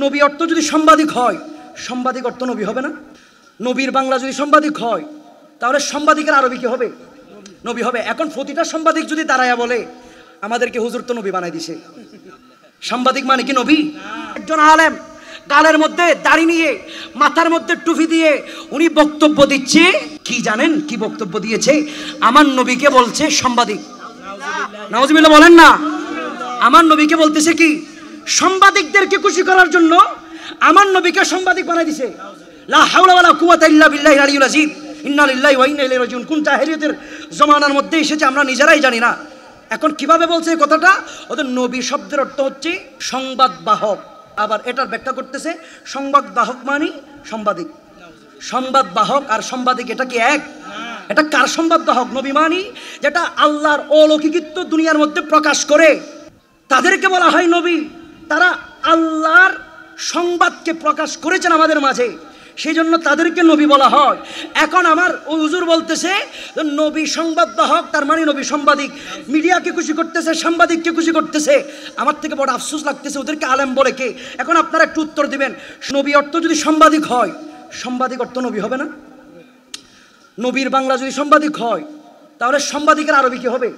নবী অর্থ যদি সাংবাদিক হয়, সাংবাদিক অর্থ নবী হবে না? নবীর বাংলা যদি সাংবাদিক হয়, তাহলে সাংবাদিকের আরবি কি হবে? নবী হবে। এখন প্রতিটা সাংবাদিক যদি দাঁড়ায়া বলে আমাদেরকে হুজুর তো নবী বানাই দিছে, সাংবাদিক মানে কি নবী? একজন আলেম গালের মধ্যে দাড়ি নিয়ে মাথার মধ্যে টুপি দিয়ে উনি বক্তব্য দিচ্ছে, কি জানেন কি বক্তব্য দিয়েছে? আমার নবীকে বলছে সাংবাদিক। নাউজুবিল্লাহ বলেন না। আমার নবীকে বলতেছে কি? সাংবাদিকদেরকে খুশি করার জন্য আমার নবীকে সাংবাদিক বানাই দিছে। লা হাওলা ওয়ালা কুওয়াতা ইল্লা বিল্লাহিল আলিয়্যিল আযীম। ইন্না লিল্লাহি ওয়া ইন্না ইলাইহি রাজিউন। কোন জাহেলিয়াতের জমানার মধ্যে এসেছে আমরা নিজেরাই জানি না। এখন কিভাবে বলছে এই কথাটা? ওদের নবী শব্দের অর্থ হচ্ছে সংবাদ বাহক। আবার এটার ব্যাখ্যা করতেছে সংবাদ বাহক মানে সাংবাদিক। সংবাদ বাহক আর সাংবাদিক এটা কি এক? এটা কার সংবাদ বাহক? নবী মানি যেটা আল্লাহর অলৌকিকত্ব দুনিয়ার মধ্যে প্রকাশ করে তাদেরকে বলা হয় নবী। তারা আল্লাহর সংবাদকে প্রকাশ করেছেন আমাদের মাঝে, সেই জন্য তাদেরকে নবী বলা হয়। এখন আমার ওই হুজুর বলতেছে নবী সংবাদ বাহক, তার মানে নবী সাংবাদিক। মিডিয়াকে খুশি করতেছে, সাংবাদিককে খুশি করতেছে। আমার থেকে বড় আফসোস লাগতেছে ওদেরকে আলেম বলে কে? এখন আপনারা একটু উত্তর দিবেন। নবী অর্থ যদি সাংবাদিক হয়, সাংবাদিক অর্থ নবী হবে না? নবীর বাংলা যদি সাংবাদিক হয়, তাহলে সাংবাদিকের আরবি কি হবে?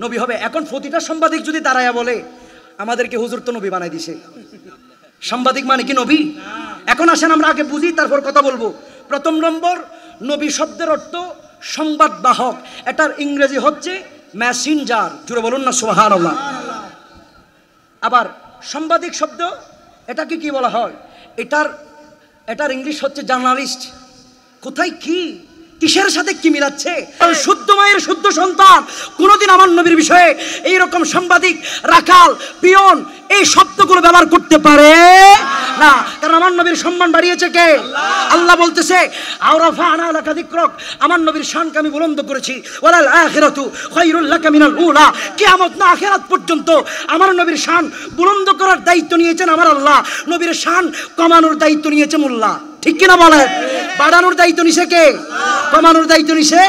নবী হবে। এখন প্রতিটা সাংবাদিক যদি দাঁড়ায়া বলে আমাদেরকে হুজুর তো নবী বানাই দিছে, সাংবাদিক মানে কি নবী? এখন আসেন আমরা আগে বুঝি, তারপর কথা বলবো। প্রথম নম্বর, নবী শব্দের অর্থ সংবাদ বাহক। এটার ইংরেজি হচ্ছে মেসেঞ্জার। জুড়ে বলুন না সুবহানাল্লাহ। আবার সাংবাদিক শব্দ এটাকে কি বলা হয়? এটার ইংলিশ হচ্ছে জার্নালিস্ট। কোথায় কি কিসের সাথে কি মিলাচ্ছে? শুদ্ধ মায়ের শুদ্ধ সন্তান কোনোদিন আমার নবীর বিষয়ে এইরকম সাংবাদিক, রাখাল, পিয়ন এই শব্দগুলো ব্যবহার করতে পারে না। কারণ আমার নবীর সম্মান বাড়িয়েছে কে? আল্লাহ বলতেছে আওরাফানা লাকা যিকরাক, আমার নবীর শানকে আমি বুলন্দ করেছি। ওয়ালাল আখিরাতু খায়রুল লাকা মিনাল উলা, কিয়ামত না আখিরাত পর্যন্ত আমার নবীর শান বুলন্দ করার দায়িত্ব নিয়েছেন আমার আল্লাহ। নবীর শান কমানোর দায়িত্ব নিয়েছে মোল্লা। ঠিক কিনা বলেন? বাড়ানোর দায়িত্ব নিছে কে? কমানোর দায়িত্ব নিছে।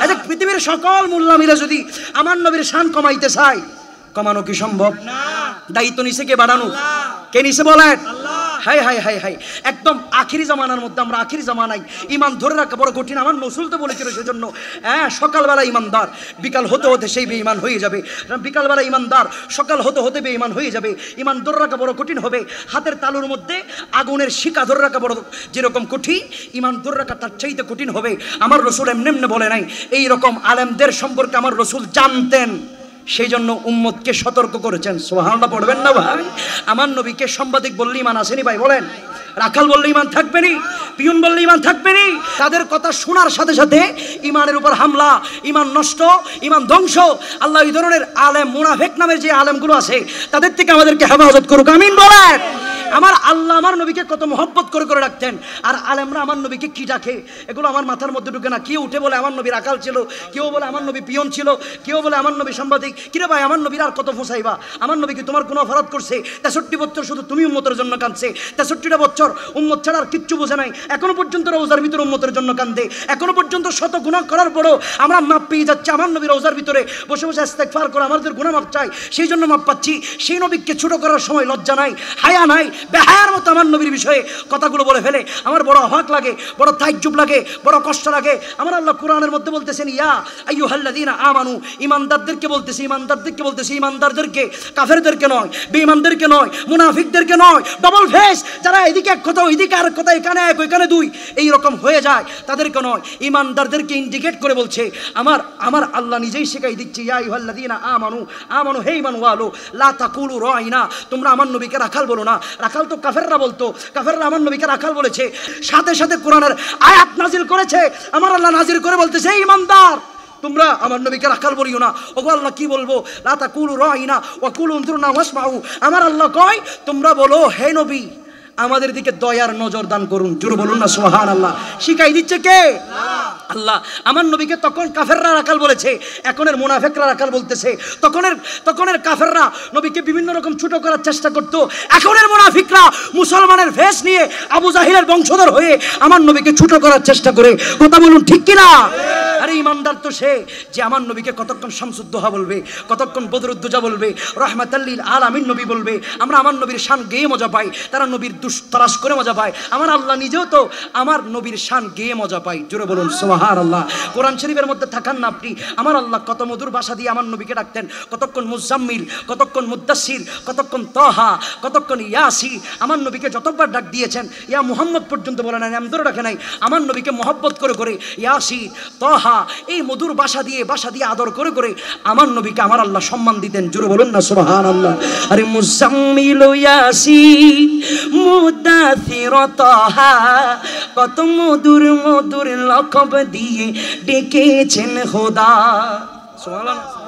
আচ্ছা, পৃথিবীর সকল মোল্লা মিলে যদি আমার নবীর শান কমাইতে চায়, কমানো কি সম্ভব? দায়িত্ব নিছে কে? বাড়ানো কে নিছে বলেন? High high high high. একদম আখিরি জামানার মধ্যে আমরা, আখিরি জামানায় ইমান ধরে রাখা বড় কঠিন। আমার নসুল তো বলেছিল সেজন্য, সকালবেলা ইমানদার, বিকাল হতে হতে সেই বেঈমান হয়ে যাবে। বিকালবেলা ইমানদার, সকাল হতে হতে বেঈমান হয়ে যাবে। ইমান ধরে রাখা বড় কঠিন হবে। হাতের তালুর মধ্যে আগুনের শিকা ধরে রাখা বড় যেরকম কঠিন, ইমান ধরে রাখা তার চাইতে কঠিন হবে। আমার রসুল এমনি এমনি বলে নাই। এইরকম আলেমদের সম্পর্কে আমার রসুল জানতেন, সেই জন্য উম্মতকে সতর্ক করেছেন। সুবহানাল্লাহ পড়বেন না ভাই? আমার নবীকে সাংবাদিক বললে ইমান আসেনি ভাই? বলেন। রাখাল বললে ইমান থাকবে নি? পিয়ন বললে ইমান থাকবে নি? তাদের কথা শোনার সাথে সাথে ইমানের উপর হামলা, ইমান নষ্ট, ইমান ধ্বংস। আল্লাহ এই ধরনের আলেম, মুনাফিক নামের যে আলেমগুলো আছে তাদের থেকে আমাদেরকে হেফাজত করুক। আমিন বলেন। আমার আল্লাহ আমার নবীকে কত মহব্বত করে করে রাখতেন, আর আলেমরা আমার নবীকে কি ডাকে এগুলো আমার মাথার মধ্যে ঢুকে না। কেউ উঠে বলে আমার নবী রাখাল ছিল, কেউ বলে আমার নবী পিয়ন ছিল, কেউ বলে আমার নবী সাংবাদিক। কিরে ভাই, আমার নবীর আর কত ফসাইবা? আমার নবী কি তোমার কোনো অপরাধ করছে? 63 বছর শুধু তুমি উম্মতের জন্য কাঁদছে। 63টা বছর উম্মত ছাড়া আর কিচ্ছু বোঝে নাই। এখনো পর্যন্ত রোজার ভিতরে উম্মতের জন্য কান্দে। এখনো পর্যন্ত শত গুনাহ করার পরও আমরা মাপ পেয়ে যাচ্ছি। আমার নবী রোজার ভিতরে বসে বসে ইস্তেগফার করে আমাদের গুনাহ মাপ চাই, সেই জন্য মাপ পাচ্ছি। সেই নবীকে ছোট করার সময় লজ্জা নাই, হায়া নাই। বেহায়ার মতো আমার নবীর বিষয়ে কথাগুলো বলে ফেলে। আমার বড় অবাক লাগে, বড় তাজ্জুব লাগে, বড় কষ্ট লাগে। আমার আল্লাহ কোরআনের মধ্যে বলতেছেন ইয়া আইয়ুহাল্লাযীনা আমানু, ঈমানদারদেরকে বলতেছে, ঈমানদারদেরকে বলতেছে, ঈমানদারদেরকে, কাফেরদেরকে নয়, বেঈমানদেরকে নয়, মুনাফিকদেরকে নয়। ডবল ফেস যারা এদিকে এক কথা ওইদিকে আর কথা, এখানে এক ওইখানে দুই, এই রকম হয়ে যায়, তাদেরকে নয়। ঈমানদারদেরকে ইন্ডিকেট করে বলছে আমার আল্লাহ নিজেই শেখাই দিচ্ছে ইয়া আইয়ুহাল্লাযীনা আমানু, আমানু হে ঈমান ওয়ালো, লা তাকুলু রাইনা, তোমরা আমার নবীকে রাখাল বলো না। রাখাল তো কাফেররা বলতো, কাফেররা আমার নবীকে রাখাল বলেছে। সাথে সাথে কোরআনের আয়াত নাজিল করেছে, আমার আল্লাহ নাজিল করে বলতেছে ঈমানদার তোমরা আমার নবীকে রাখাল বলিও না। ওগো আল্লাহ কি বলবো? লা তাকুলু রাইনা ওয়া কুলু উনজুরনা ওয়াসমাউ। আমার আল্লাহ কয় তোমরা বলো হে নবী আমাদের দিকে দয়ার নজর দান করুন। জোরে বলুন না সুবহানাল্লাহ। শিখাই দিচ্ছে কে? আল্লাহ। আমার নবীকে তখন কাফেররা রাখাল বলেছে, এখনের মুনাফিকরা রাখাল বলতেছে। তখনের কাফেররা নবীকে বিভিন্ন রকম ছোট করার চেষ্টা করতো। এখনের মুনাফিকরা মুসলমানের ভেষ নিয়ে আবু জাহিলের বংশধর হয়ে আমার নবীকে ছোট করার চেষ্টা করে। কথা বলুন ঠিক কিনা? আরে ইমানদার তো সে যে আমার নবীকে কতক্ষণ শামসুদ্দোহা বলবে, কতক্ষণ বদরুদ্দোজা বলবে, রহমাতাল্লিল আলামিন নবী বলবে। আমরা আমার নবীর শান গেয়ে মজা পাই, তারা নবীর দুষ তালাশ করে মজা পায়। আমার আল্লাহ নিজেও তো আমার নবীর শান গেয়ে মজা পাই। জোরে বলুন সুবহানাল্লাহ। কোরআন শরীফের মধ্যে থাকান না আপনি, আমার আল্লাহ কত মধুর ভাষা দিয়ে আমার নবীকে ডাকতেন। কতক্ষণ মুজাম্মিল, কতক্ষণ মুদ্দাসির, কতক্ষণ তহা, কতক্ষণ ইয়াসি। আমার নবীকে যতবার ডাক দিয়েছেন, ইয়া মুহাম্মদ পর্যন্ত বলে নাই, নাম ধরে রাখে নাই। আমার নবীকে মহব্বত করে করে ইয়াসি, তহা, এই মধুর ভাষা দিয়ে আদর করে করে আমার নবীকে আমার আল্লাহ সম্মান দিতেন। জোরে বলুন না সুবহানাল্লাহ। আরে মুজাম্মিল, ইয়াসিন, মুদাসসির, তহা, কত মধুর মধুর লকব দিয়ে ডেকেছেন খোদা। সুবহানাল্লাহ।